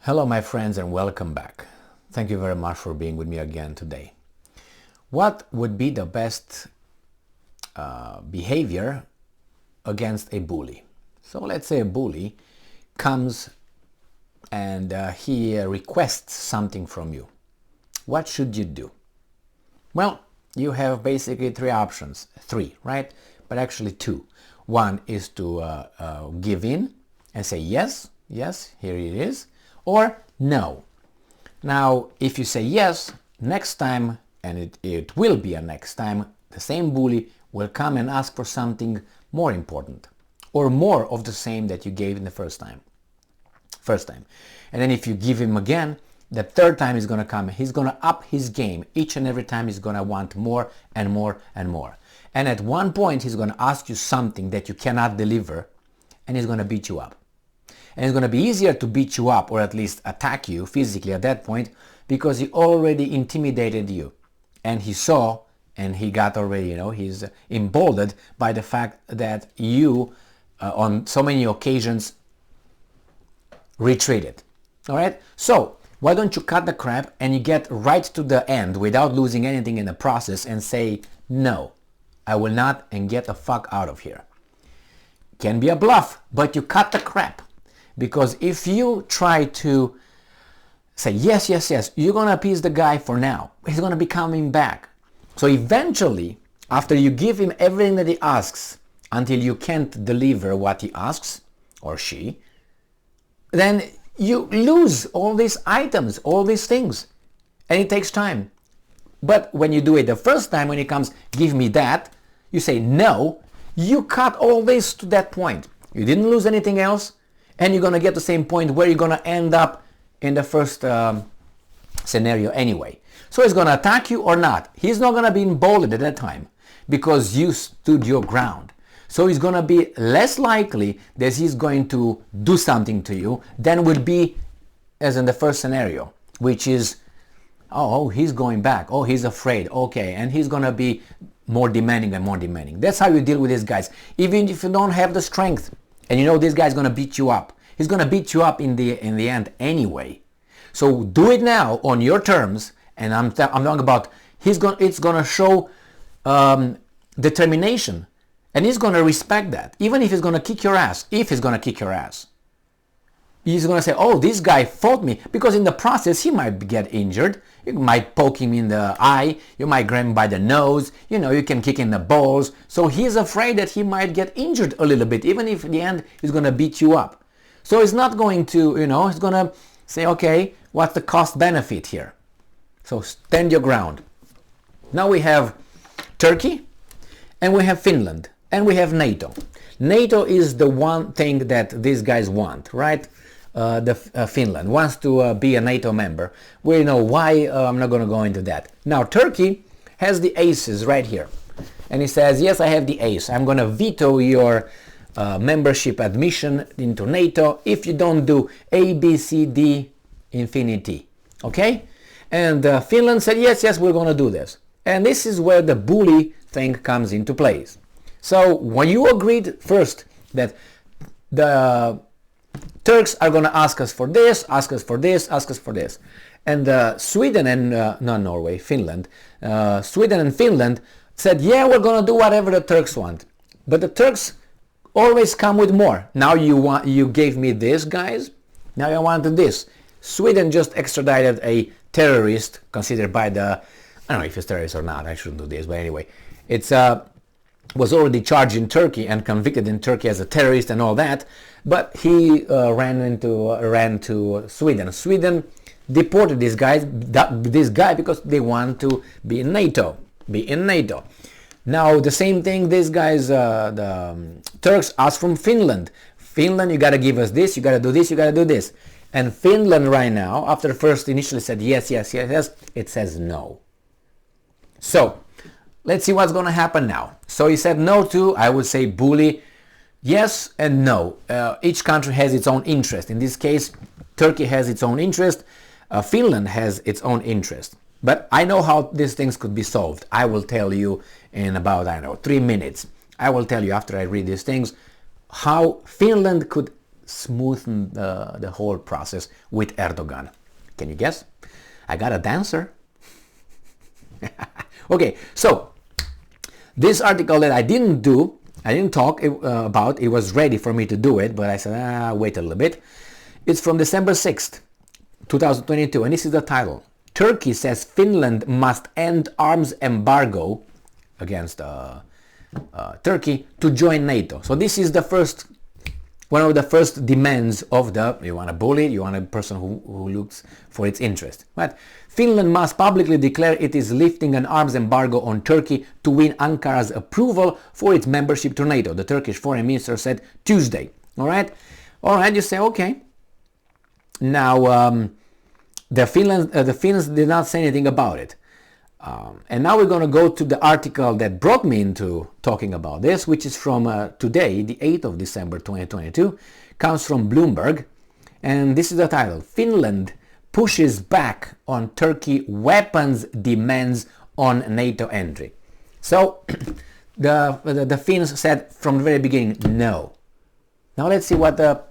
Hello my friends and welcome back. Thank you very much for being with me again today. What would be the best behavior against a bully? So let's say a bully comes and he requests something from you. What should you do? Well, you have basically three options. Three, right? But actually two. One is to give in and say yes, here it is. Or no. Now, if you say yes, next time, and it will be a next time, the same bully will come and ask for something more important or more of the same that you gave in the first time. And then if you give him again, the third time he's going to come, he's going to up his game. Each and every time he's going to want more and more and more. And at one point he's going to ask you something that you cannot deliver and he's going to beat you up. And it's going to be easier to beat you up or at least attack you physically at that point because he already intimidated you. And he saw and he got already, he's emboldened by the fact that you on so many occasions retreated. All right? So why don't you cut the crap and you get right to the end without losing anything in the process and say, no, I will not, and get the fuck out of here. Can be a bluff, but you cut the crap. Because if you try to say, yes, you're going to appease the guy for now. He's going to be coming back. So eventually, after you give him everything that he asks, until you can't deliver what he asks, or she, then you lose all these items, all these things. And it takes time. But when you do it the first time, when he comes, give me that, you say no, you cut all this to that point. You didn't lose anything else. And you're going to get the same point where you're going to end up in the first scenario anyway. So he's going to attack you or not. He's not going to be emboldened at that time because you stood your ground. So he's going to be less likely that he's going to do something to you than would be as in the first scenario, which is, oh, he's going back. Oh, he's afraid. Okay. And he's going to be more demanding and more demanding. That's how you deal with these guys. Even if you don't have the strength. And you know this guy's going to beat you up. He's going to beat you up in the end anyway. So do it now on your terms. And I'm talking about it's going to show determination. And he's going to respect that. Even if he's going to kick your ass. If he's going to kick your ass. He's going to say, oh, this guy fought me. Because in the process, he might get injured. You might poke him in the eye. You might grab him by the nose. You can kick in the balls. So he's afraid that he might get injured a little bit, even if in the end he's going to beat you up. So he's not going to, he's going to say, okay, what's the cost benefit here? So stand your ground. Now we have Turkey and we have Finland and we have NATO. NATO is the one thing that these guys want, right? Finland wants to be a NATO member. We know why. I'm not going to go into that. Now Turkey has the aces right here. And he says, yes, I have the ace. I'm going to veto your membership admission into NATO if you don't do A, B, C, D, infinity. Okay? And Finland said, yes, we're going to do this. And this is where the bully thing comes into place. So when you agreed first that the Turks are going to ask us for this, ask us for this, ask us for this. And Sweden and, not Norway, Finland, Sweden and Finland said, yeah, we're going to do whatever the Turks want. But the Turks always come with more. Now you gave me this, guys. Now you wanted this. Sweden just extradited a terrorist considered by the, I don't know if it's terrorist or not, I shouldn't do this, but anyway. It's was already charged in Turkey and convicted in Turkey as a terrorist and all that, but he ran to Sweden. Sweden deported this guy because they want to be in NATO. Now the same thing, these guys, the Turks asked from Finland. Finland, you got to give us this, you got to do this, you got to do this. And Finland right now, after first initially said yes, it says no. So let's see what's going to happen now. So he said no to, I would say, bully, yes and no. Each country has its own interest. In this case, Turkey has its own interest. Finland has its own interest. But I know how these things could be solved. I will tell you in about, 3 minutes. I will tell you after I read these things how Finland could smoothen the whole process with Erdogan. Can you guess? I got a dancer. Okay, so this article that I didn't talk about, it was ready for me to do it, but I said, wait a little bit. It's from December 6th, 2022, and this is the title. Turkey says Finland must end arms embargo against Turkey to join NATO. So this is one of the first demands of you want a bully, you want a person who looks for its interest. But Finland must publicly declare it is lifting an arms embargo on Turkey to win Ankara's approval for its membership to NATO, the Turkish foreign minister said Tuesday. All right, you say, okay. Now, the Finns did not say anything about it. And now we're going to go to the article that brought me into talking about this, which is from today, the 8th of December 2022, comes from Bloomberg. And this is the title: Finland pushes back on Turkey weapons demands on NATO entry. So the Finns said from the very beginning, no. Now let's see what the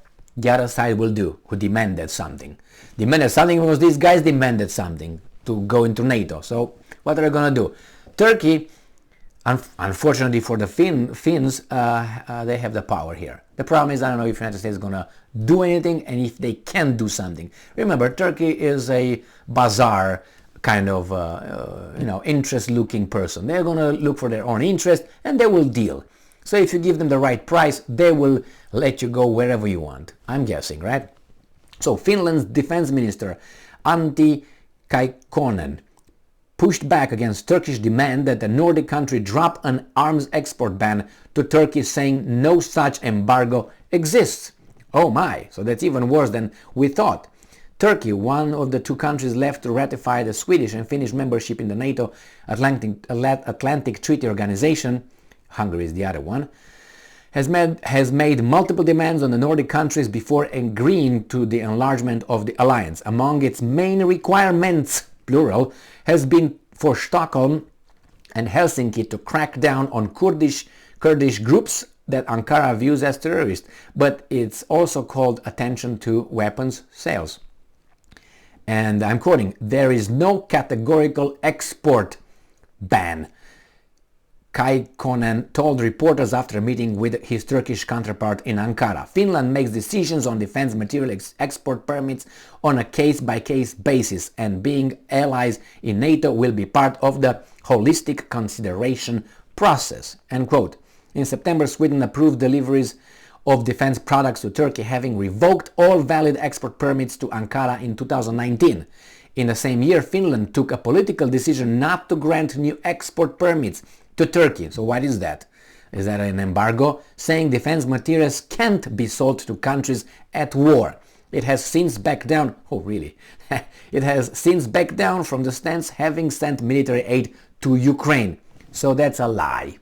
other side will do, who demanded something. Demanded something because these guys demanded something to go into NATO. So what are they going to do? Turkey, unfortunately for the Finns, they have the power here. The problem is, I don't know if the United States is going to do anything and if they can do something. Remember, Turkey is a bazaar kind of interest-looking person. They're going to look for their own interest and they will deal. So if you give them the right price, they will let you go wherever you want. I'm guessing, right? So Finland's defense minister, Antti Kaikkonen, pushed back against Turkish demand that the Nordic country drop an arms export ban to Turkey, saying no such embargo exists. Oh my, so that's even worse than we thought. Turkey, one of the two countries left to ratify the Swedish and Finnish membership in the NATO Atlantic Treaty Organization, Hungary is the other one, has made multiple demands on the Nordic countries before agreeing to the enlargement of the alliance. Among its main requirements, plural, has been for Stockholm and Helsinki to crack down on Kurdish groups that Ankara views as terrorists, but it's also called attention to weapons sales. And I'm quoting, there is no categorical export ban, Kaikkonen told reporters after a meeting with his Turkish counterpart in Ankara. Finland makes decisions on defense material export permits on a case-by-case basis, and being allies in NATO will be part of the holistic consideration process. End quote. In September, Sweden approved deliveries of defense products to Turkey, having revoked all valid export permits to Ankara in 2019. In the same year, Finland took a political decision not to grant new export permits to Turkey. So what is that? Is that an embargo? Saying defense materials can't be sold to countries at war. It has since backed down. Oh, really? It has since backed down from the stance, having sent military aid to Ukraine. So that's a lie.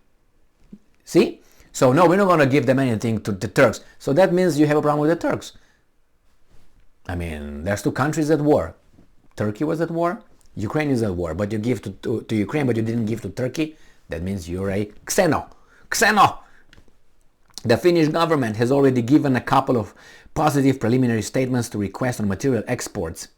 See? So no, we're not going to give them anything to the Turks. So that means you have a problem with the Turks. I mean, there's two countries at war. Turkey was at war. Ukraine is at war. But you give to Ukraine, but you didn't give to Turkey. That means you're a xeno. The Finnish government has already given a couple of positive preliminary statements to request on material exports.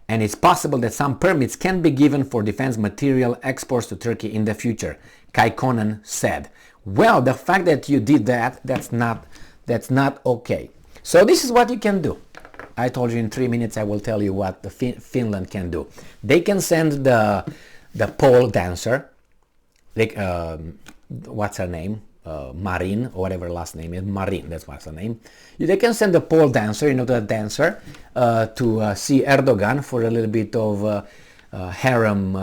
And it's possible that some permits can be given for defense material exports to Turkey in the future, Kaikkonen said. Well, the fact that you did that, that's not okay. So this is what you can do. I told you in 3 minutes I will tell you what the Finland can do. They can send the pole dancer, like, what's her name? Marin, or whatever her last name is. Marin, that's what's her name. They can send the pole dancer, the dancer, to see Erdogan for a little bit of harem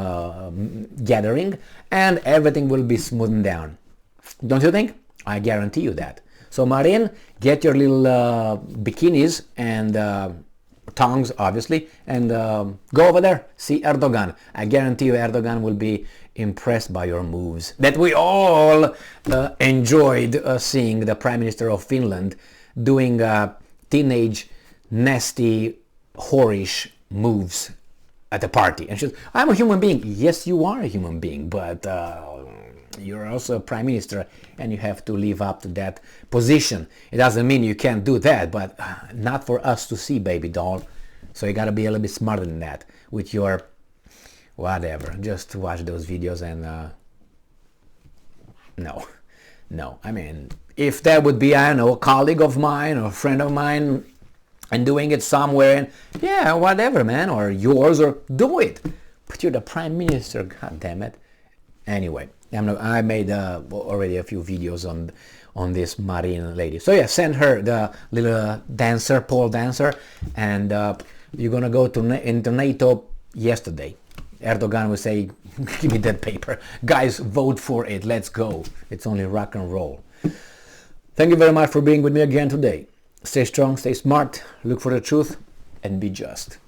gathering, and everything will be smoothened down. Don't you think? I guarantee you that. So Marin, get your little bikinis and tongs, obviously, and go over there, see Erdogan. I guarantee you Erdogan will be impressed by your moves that we all enjoyed seeing the Prime Minister of Finland doing teenage, nasty, whorish moves at a party. And she says, I'm a human being. Yes, you are a human being, but You're also a prime minister, and you have to live up to that position. It doesn't mean you can't do that, but not for us to see, baby doll. So you gotta be a little bit smarter than that with your whatever. Just watch those videos and no. I mean, if that would be, I don't know, a colleague of mine or a friend of mine and doing it somewhere, and yeah, whatever, man, or yours, or do it. But you're the prime minister, god damn it. Anyway, I made already a few videos on this Marine lady. So yeah, send her the little dancer, pole dancer, and you're gonna go into NATO yesterday. Erdogan will say, give me that paper. Guys, vote for it. Let's go. It's only rock and roll. Thank you very much for being with me again today. Stay strong, stay smart, look for the truth, and be just.